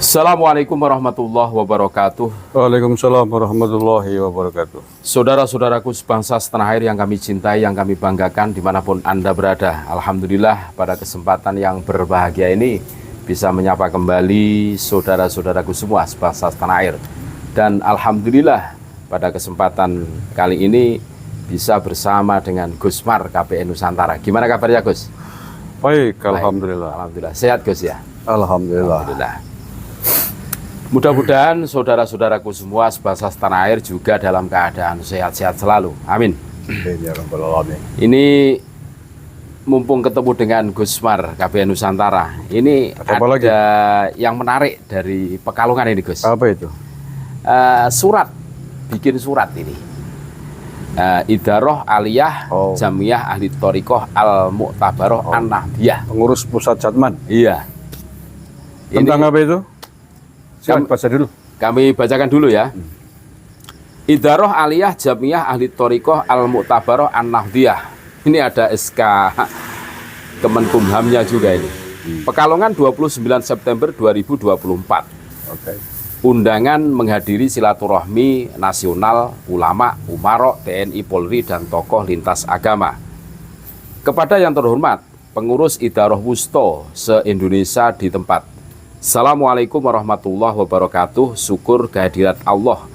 Assalamualaikum warahmatullahi wabarakatuh. Waalaikumsalam warahmatullahi wabarakatuh. Saudara-saudaraku sebangsa setanah air yang kami cintai, yang kami banggakan dimanapun Anda berada. Alhamdulillah pada kesempatan yang berbahagia ini bisa menyapa kembali saudara-saudaraku semua sebangsa setanah air. Dan Alhamdulillah pada kesempatan kali ini bisa bersama dengan Gusmar KPN Nusantara. Gimana kabarnya Gus? Baik, Alhamdulillah. Alhamdulillah. Sehat Gus ya? Alhamdulillah. Alhamdulillah. Mudah-mudahan saudara-saudaraku semua sebangsa setanah air juga dalam keadaan sehat-sehat selalu. Amin. Ya Rabbal Alamin. Ini mumpung ketemu dengan Gusmar KPN Nusantara. Ini Apa lagi? ada yang menarik dari Pekalongan ini Gus. Apa itu? Surat, bikin surat ini. Idaroh Aliyah Jamiyah Ahli Thoriqoh Al-Mu'tabaroh An-Nahdiyah. Pengurus pusat Jatman. Iya. Tentang apa itu? Saya baca dulu. Kami bacakan dulu ya. Idaroh Aliyah Jamiyah Ahli Thoriqoh Al-Mu'tabaroh An-Nahdiyah. Ini ada SK Kemenkumhamnya juga ini. Pekalongan 29 September 2024. Oke. Undangan menghadiri silaturahmi nasional ulama, umarok, TNI, Polri, dan tokoh lintas agama. Kepada yang terhormat, pengurus Idaroh Wusto se-Indonesia di tempat. Assalamualaikum warahmatullahi wabarakatuh. Syukur kehadirat Allah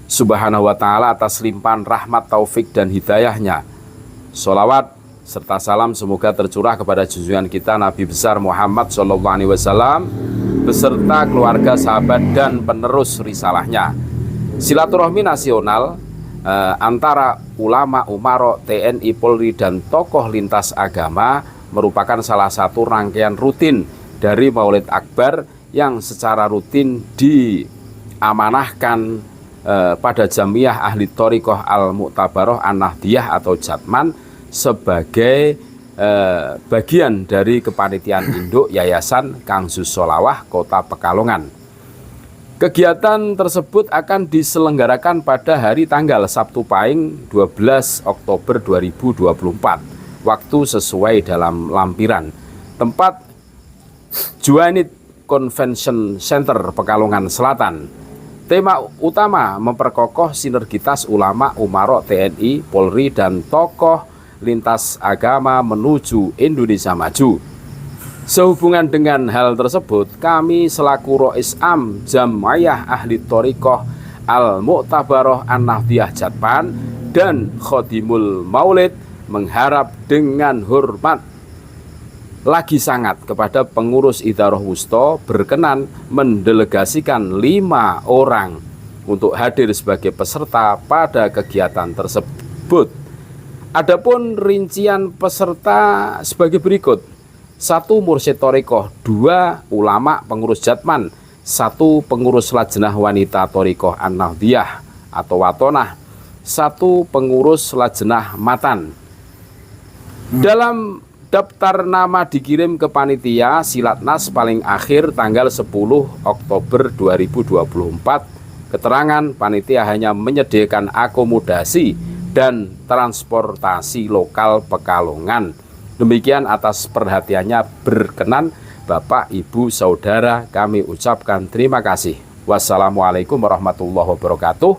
Subhanahu wa ta'ala atas limpahan rahmat, taufik, dan hidayahnya. Sholawat serta salam semoga tercurah kepada junjungan kita Nabi besar Muhammad SAW beserta keluarga, sahabat, dan penerus risalahnya. Silaturahmi nasional antara ulama, umarok, TNI, Polri, dan tokoh lintas agama merupakan salah satu rangkaian rutin dari Maulid Akbar yang secara rutin diamanahkan pada Jamiyah Ahli Thoriqoh Al-Mu'tabaroh An-Nahdiyah atau Jatman sebagai bagian dari kepanitiaan induk Yayasan Kangsus Sholawah Kota Pekalongan. Kegiatan tersebut akan diselenggarakan pada hari tanggal Sabtu Pahing 12 Oktober 2024. Waktu sesuai dalam lampiran. Tempat Juanit Convention Center Pekalongan Selatan. Tema utama memperkokoh sinergitas ulama, umarok, TNI, Polri, dan tokoh lintas agama menuju Indonesia maju. Sehubungan dengan hal tersebut, kami selaku Rois Am Jamiyah Ahli Thoriqoh Al-Mu'tabaroh An-Nahdiyah Jatman dan Khodimul Maulid mengharap dengan hormat lagi sangat kepada pengurus Idaroh Wusto berkenan mendelegasikan 5 orang untuk hadir sebagai peserta pada kegiatan tersebut. Adapun rincian peserta sebagai berikut: 1 Mursyid Thoriqoh, 2 ulama pengurus Jatman, 1 pengurus Lajnah Wanita Thoriqoh An-Nahdiyah atau Watonah, 1 pengurus Lajnah Matan. Dalam daftar nama dikirim ke panitia Silatnas paling akhir tanggal 10 Oktober 2024. Keterangan panitia hanya menyediakan akomodasi dan transportasi lokal Pekalongan. Demikian atas perhatiannya berkenan Bapak, Ibu, Saudara, kami ucapkan terima kasih. Wassalamualaikum warahmatullahi wabarakatuh.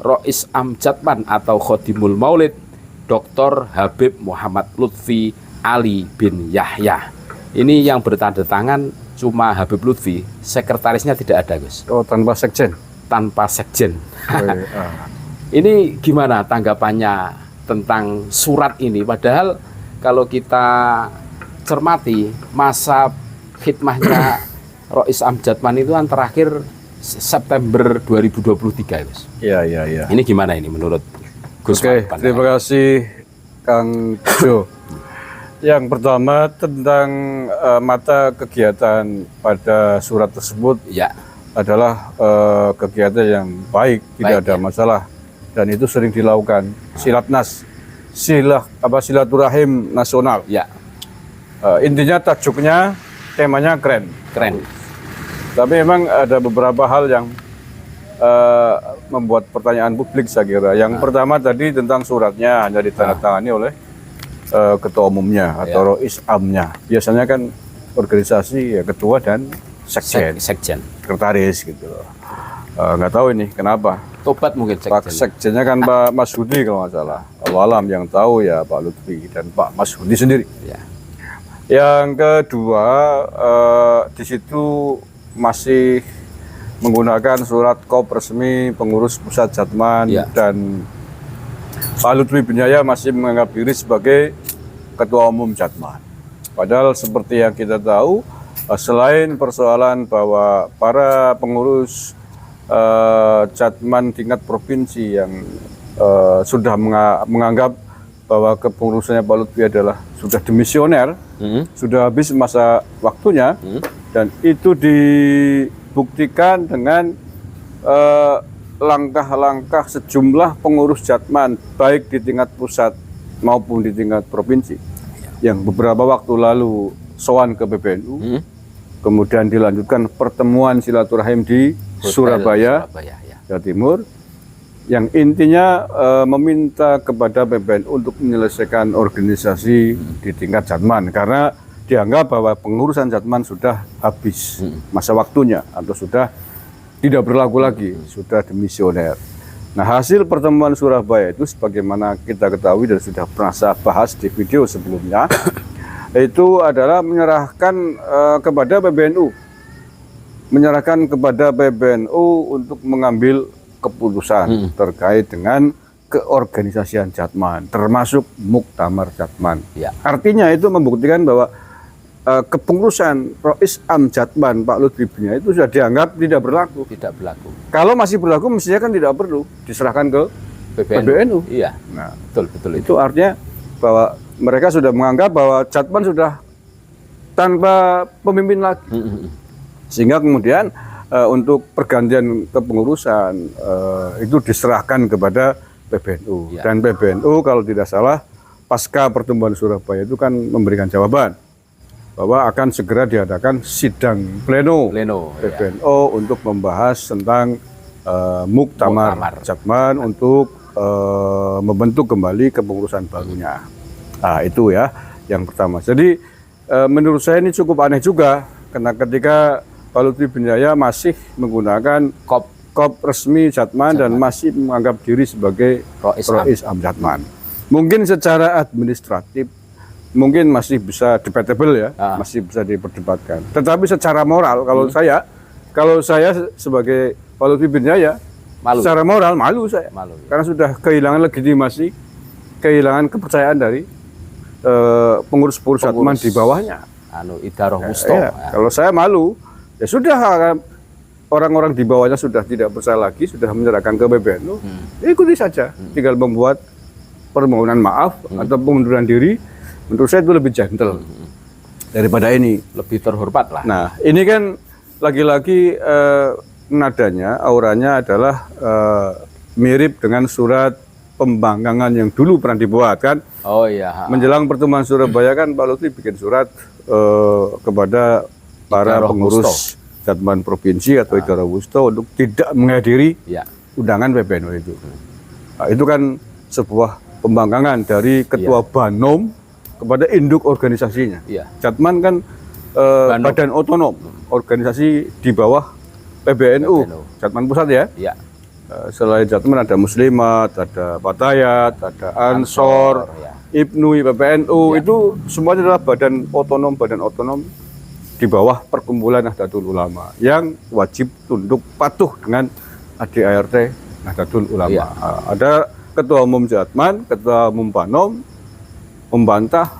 Rois Am Jatman atau Khodimul Maulid Dr. Habib Muhammad Lutfi Ali bin Yahya. Ini yang bertanda tangan cuma Habib Lutfi, sekretarisnya tidak ada Gus. Oh, tanpa sekjen? Tanpa sekjen. Ini gimana tanggapannya tentang surat ini? Padahal kalau kita cermati masa khidmahnya Rois Am Jatman itu kan terakhir September 2023 Gus. Iya. Ini gimana ini menurut Gus? Oke, terima kasih Kang Jo. Yang pertama tentang mata kegiatan pada surat tersebut ya adalah kegiatan yang baik, tidak ada masalah, dan itu sering dilakukan. Silatnas, silaturahim nasional. Ya. Intinya tajuknya, temanya keren. Tapi memang ada beberapa hal yang membuat pertanyaan publik saya kira. Yang pertama tadi tentang suratnya hanya ditandatangani oleh ketua umumnya atau Rois Amnya. Biasanya kan organisasi ya ketua dan sekjen, Sekjen. sekretaris gitu loh. Nggak tahu ini kenapa. Tobat mungkin Pak sekjen. sekjennya kan Pak Mas Hudi kalau nggak salah. Alam yang tahu ya Pak Lutfi dan Pak Mas Hudi sendiri. Ya. Yang kedua, di situ masih menggunakan surat kop resmi pengurus pusat Jatman Ya. dan Pak Lutfi Binyaya masih menganggap diri sebagai ketua umum Jatman. Padahal seperti yang kita tahu, selain persoalan bahwa para pengurus Jatman tingkat provinsi yang sudah menganggap bahwa kepengurusannya Pak Lutfi adalah sudah demisioner, sudah habis masa waktunya, dan itu dibuktikan dengan langkah-langkah sejumlah pengurus Jatman, baik di tingkat pusat maupun di tingkat provinsi, yang beberapa waktu lalu sowan ke PBNU, kemudian dilanjutkan pertemuan silaturahim di Hotel Surabaya, ya. Jawa Timur, yang intinya meminta kepada PBNU untuk menyelesaikan organisasi di tingkat Jatman karena dianggap bahwa pengurusan Jatman sudah habis masa waktunya atau sudah tidak berlaku lagi, sudah demisioner. Nah, hasil pertemuan Surabaya itu sebagaimana kita ketahui dan sudah pernah saya bahas di video sebelumnya, itu adalah menyerahkan kepada PBNU, untuk mengambil keputusan terkait dengan keorganisasian Jatman, termasuk Muktamar Jatman. Ya. Artinya itu membuktikan bahwa kepengurusan Rois Am Jatman Pak Lutfi Binyaya itu sudah dianggap tidak berlaku. Tidak berlaku. Kalau masih berlaku, mestinya kan tidak perlu diserahkan ke PBNU. Iya. Nah, Betul itu. itu artinya bahwa mereka sudah menganggap bahwa Jatman sudah tanpa pemimpin lagi. Sehingga kemudian untuk pergantian kepengurusan itu diserahkan kepada PBNU. Ya. Dan PBNU kalau tidak salah pasca pertemuan Surabaya itu kan memberikan jawaban bahwa akan segera diadakan sidang pleno PBNU untuk membahas tentang Muktamar Jatman untuk membentuk kembali kepengurusan barunya. Nah, itu ya yang pertama. Jadi menurut saya ini cukup aneh juga karena ketika Pak Lutfi Binyaya masih menggunakan kop resmi Jatman dan masih menganggap diri sebagai Rois Am Jatman. Mungkin secara administratif mungkin masih bisa debatable ya, masih bisa diperdebatkan. Tetapi secara moral kalau saya sebagai Pak Lutfi Binyaya, secara moral malu saya. Karena sudah kehilangan legitimasi, kehilangan kepercayaan dari pengurus-pengurus Jatman di bawahnya. Idaroh Wusto. Kalau saya malu, ya sudah, orang-orang di bawahnya sudah tidak percaya lagi, sudah menyerahkan ke PBNU, ikuti saja. Tinggal membuat permohonan maaf atau pengunduran diri, menurut saya itu lebih gentle daripada ini. Lebih terhormat lah. Nah, ini kan lagi-lagi nadanya, auranya adalah mirip dengan surat pembangkangan yang dulu pernah dibuat kan. Oh iya. Menjelang pertemuan Surabaya kan Pak Lutfi bikin surat kepada para pengurus Jatman Provinsi atau Idaroh Wusto untuk tidak menghadiri undangan PBNU itu. Nah, itu kan sebuah pembangkangan dari ketua Banom kepada induk organisasinya. Jatman kan badan otonom, organisasi di bawah PBNU. Jatman Pusat ya. Selain Jatman ada Muslimat, ada Patayat, ada Ansor, IPNUI, PBNU, itu semuanya adalah badan otonom di bawah perkumpulan Nahdlatul Ulama yang wajib tunduk patuh dengan ADART Nahdlatul Ulama. Ada ketua umum Jatman, ketua umum Banom membantah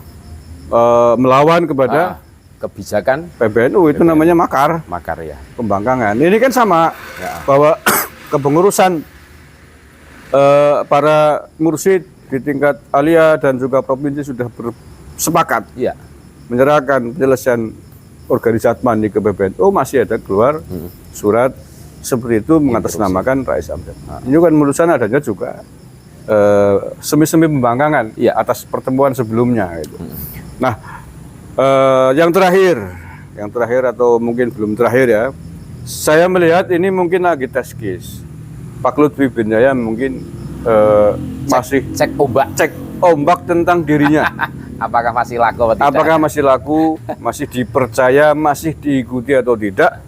melawan kepada kebijakan PBNU, itu namanya makar ya. Pembangkangan. Ini kan sama bahwa kepengurusan para mursyid di tingkat alia dan juga provinsi sudah bersepakat menyerahkan penyelesaian organisasi Jatman ke PBNU, masih ada keluar surat seperti itu mengatasnamakan Rois Am Jatman. Ini kan menurut saya adanya juga semi-semi pembangkangan atas pertemuan sebelumnya gitu. Nah, yang terakhir atau mungkin belum terakhir ya, saya melihat ini mungkin lagi test case. Pak Lutfi Binyaya mungkin masih cek ombak tentang dirinya. Apakah masih laku atau tidak? Apakah masih laku, masih dipercaya, masih diikuti atau tidak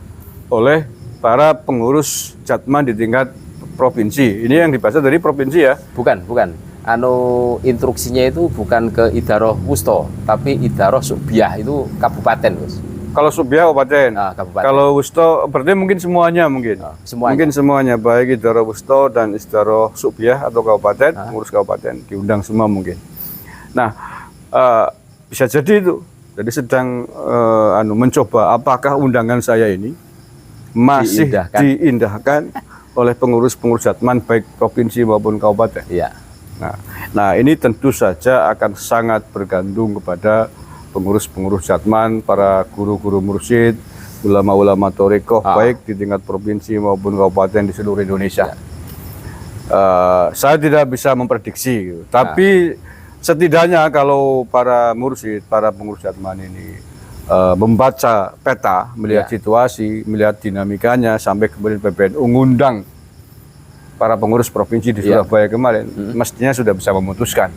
oleh para pengurus Jatman di tingkat provinsi. Ini yang dibaca dari provinsi ya? Bukan. Instruksinya itu bukan ke Idaroh Wusto, tapi Idaroh Subiah itu kabupaten, Gus. Kalau Subiah kabupaten. Kabupaten. Kalau Wusto berarti mungkin semuanya mungkin. Semuanya. Mungkin semuanya, baik Idaroh Wusto dan Idaroh Subiah atau kabupaten, pengurus kabupaten diundang semua mungkin. Nah, bisa jadi itu. Jadi sedang mencoba apakah undangan saya ini masih diindahkan oleh pengurus-pengurus Jatman baik provinsi maupun kabupaten. Iya. Nah, ini tentu saja akan sangat bergantung kepada pengurus-pengurus Jatman, para guru-guru mursyid, ulama-ulama thariqah baik di tingkat provinsi maupun kabupaten di seluruh Indonesia. Saya tidak bisa memprediksi, tapi setidaknya kalau para mursyid, para pengurus Jatman ini membaca peta, melihat situasi, melihat dinamikanya, sampai kemudian PBNU ngundang para pengurus provinsi di Surabaya kemarin, mestinya sudah bisa memutuskan.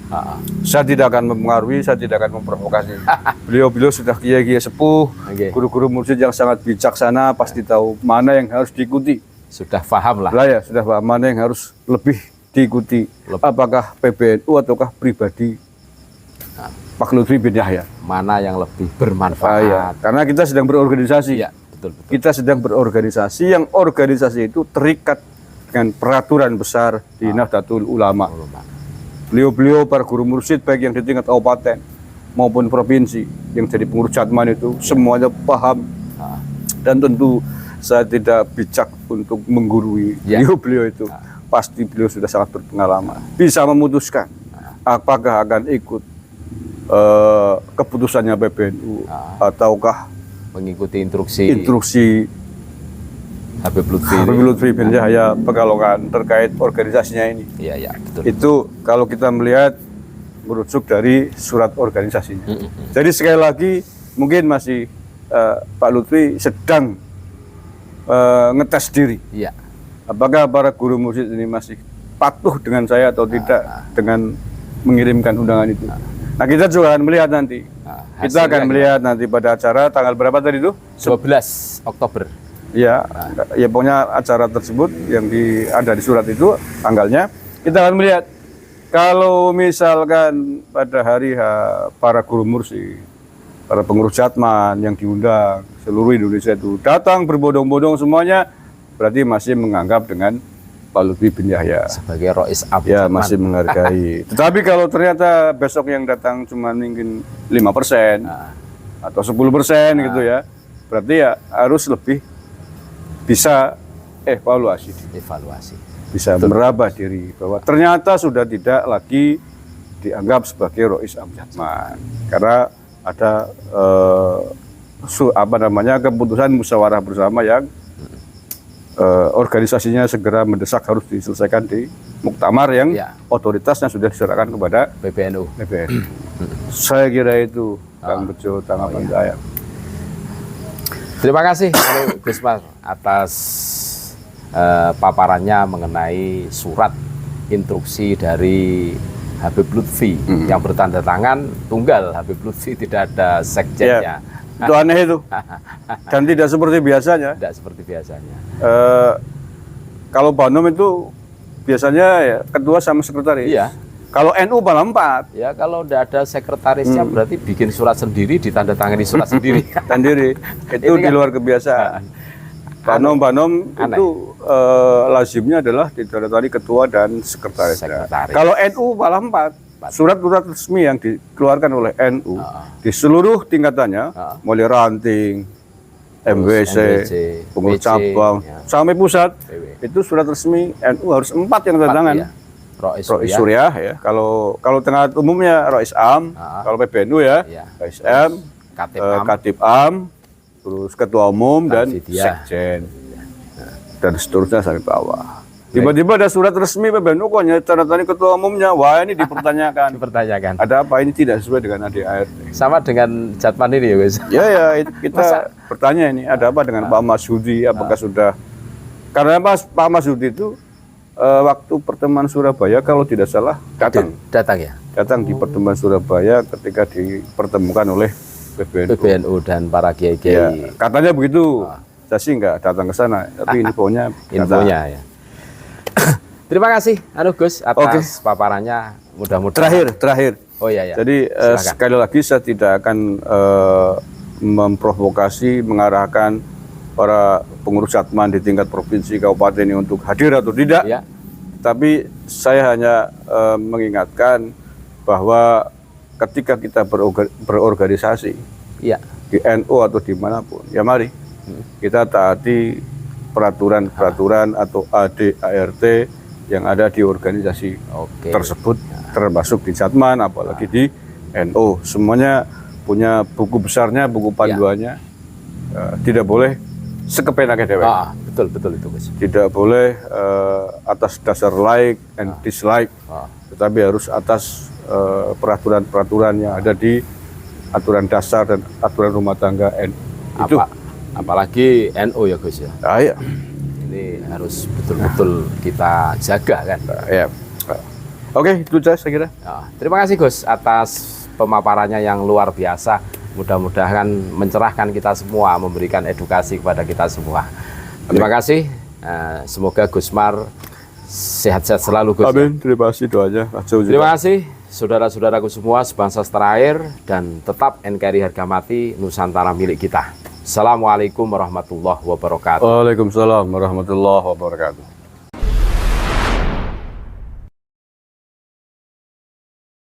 Saya tidak akan mempengaruhi, saya tidak akan memprovokasi. Beliau sudah kiai-kiai sepuh, guru-guru mursyid yang sangat bijaksana, pasti tahu mana yang harus diikuti. Sudah paham lah. Ya, sudah paham mana yang harus lebih diikuti. Apakah PBNU ataukah pribadi Pak Lutfi bin Yahya? Mana yang lebih bermanfaat? Karena kita sedang berorganisasi. Ya, betul. Kita sedang berorganisasi yang organisasi itu terikat dengan peraturan besar di Nahdlatul Ulama. Beliau-beliau para guru mursyid baik yang di tingkat kabupaten maupun provinsi yang jadi pengurus Jatman itu semuanya paham. Dan tentu saya tidak bijak untuk menggurui beliau itu. Pasti beliau sudah sangat berpengalaman, bisa memutuskan apakah akan ikut keputusannya PBNU ataukah mengikuti instruksi Habib Lutfi bin Yahya Pekalongan terkait organisasinya ini. Iya, betul. Itu kalau kita melihat merujuk dari surat organisasinya. Jadi sekali lagi mungkin masih Pak Lutfi sedang ngetes diri. Iya. Apakah para guru mursyid ini masih patuh dengan saya atau tidak dengan mengirimkan undangan itu. Nah, kita juga akan melihat nanti. Kita akan melihat nanti pada acara tanggal berapa tadi itu? 12 Oktober. Ya pokoknya acara tersebut yang ada di surat itu tanggalnya. Kita akan melihat kalau misalkan pada hari para guru mursyid, para pengurus Jatman yang diundang seluruh Indonesia itu datang berbondong-bondong semuanya, berarti masih menganggap dengan Pak Lutfi bin Yahya sebagai Rois Ab ya, masih menghargai. Tetapi kalau ternyata besok yang datang cuma mungkin 5% atau 10% gitu ya, berarti ya harus lebih bisa evaluasi, bisa meraba diri bahwa ternyata sudah tidak lagi dianggap sebagai Rois Am Jatman karena ada keputusan musyawarah bersama yang organisasinya segera mendesak harus diselesaikan di muktamar yang otoritasnya sudah diserahkan kepada PBNU. Saya kira itu Kang Bejo tanggapan saya. Terima kasih Gus Mas atas paparannya mengenai surat instruksi dari Habib Lutfi yang bertanda tangan tunggal Habib Lutfi, tidak ada sekjennya. Itu aneh itu. Dan tidak seperti biasanya. Tidak seperti biasanya. Kalau Banom itu biasanya ketua sama sekretaris. Iya. Kalau NU malah 4. Ya, kalau tidak ada sekretarisnya berarti bikin surat sendiri, ditandatangani surat sendiri. Sendiri. Itu di luar kebiasaan. Banom itu lazimnya adalah ditandatangani ketua dan sekretaris. Kalau NU malah 4. Surat-surat resmi yang dikeluarkan oleh NU di seluruh tingkatannya, mulai ranting, MWC, pengurus cabang, sampai pusat, itu surat resmi NU harus 4 yang tanda tangan. Rois Suriah ya. Kalau tingkat umumnya Rois Am, kalau PBNU ya, Rois M, Katib Am, terus ketua umum dan sekjen, dan seterusnya sampai bawah. Tiba-tiba ada surat resmi PBNU kok tanda tangan ketua umumnya. Wah, ini dipertanyakan. Ada apa ini tidak sesuai dengan ADART. Sama dengan Jatman ini ya, Gus. Ya, kita bertanya ini ada apa dengan Pak Masyudi, apakah sudah, karena Pak Masyudi itu waktu pertemuan Surabaya kalau tidak salah Datang ya. datang di pertemuan Surabaya ketika dipertemukan oleh PBNU. PBNU dan para Ya, kiai-kiai. katanya begitu. Saya sih nggak datang ke sana, tapi infonya Infonya ya. Terima kasih Anu Gus atas paparannya. Mudah-mudahan. terakhir. Oh iya ya. Jadi sekali lagi saya tidak akan memprovokasi, mengarahkan para pengurus Atman di tingkat provinsi, kabupaten ini untuk hadir atau tidak. Ya. Tapi saya hanya mengingatkan bahwa ketika kita berorganisasi Iya. di NU atau dimanapun, ya mari kita taati peraturan-peraturan atau AD/ART yang ada di organisasi Oke. tersebut, termasuk di Jatman, apalagi di NU. Semuanya punya buku besarnya, buku panduannya. Tidak boleh sekepenaknya dewek. Betul itu Gus. Tidak boleh atas dasar like and dislike, tetapi harus atas peraturan-peraturan yang ada di aturan dasar dan aturan rumah tangga itu. Apalagi NU ya Gus ya. Iya. Ini harus betul-betul kita jaga kan. Ya. Oke, itu saya kira. Terima kasih Gus atas pemaparannya yang luar biasa. Mudah-mudahan mencerahkan kita semua, memberikan edukasi kepada kita semua. Terima kasih. Semoga Gusmar sehat-sehat selalu Gus. Amin. Terima kasih doanya. Terima kasih saudara-saudaraku semua, sebangsa setanah dan tetap NKRI harga mati, Nusantara milik kita. Assalamualaikum warahmatullahi wabarakatuh. Waalaikumsalam warahmatullahi wabarakatuh.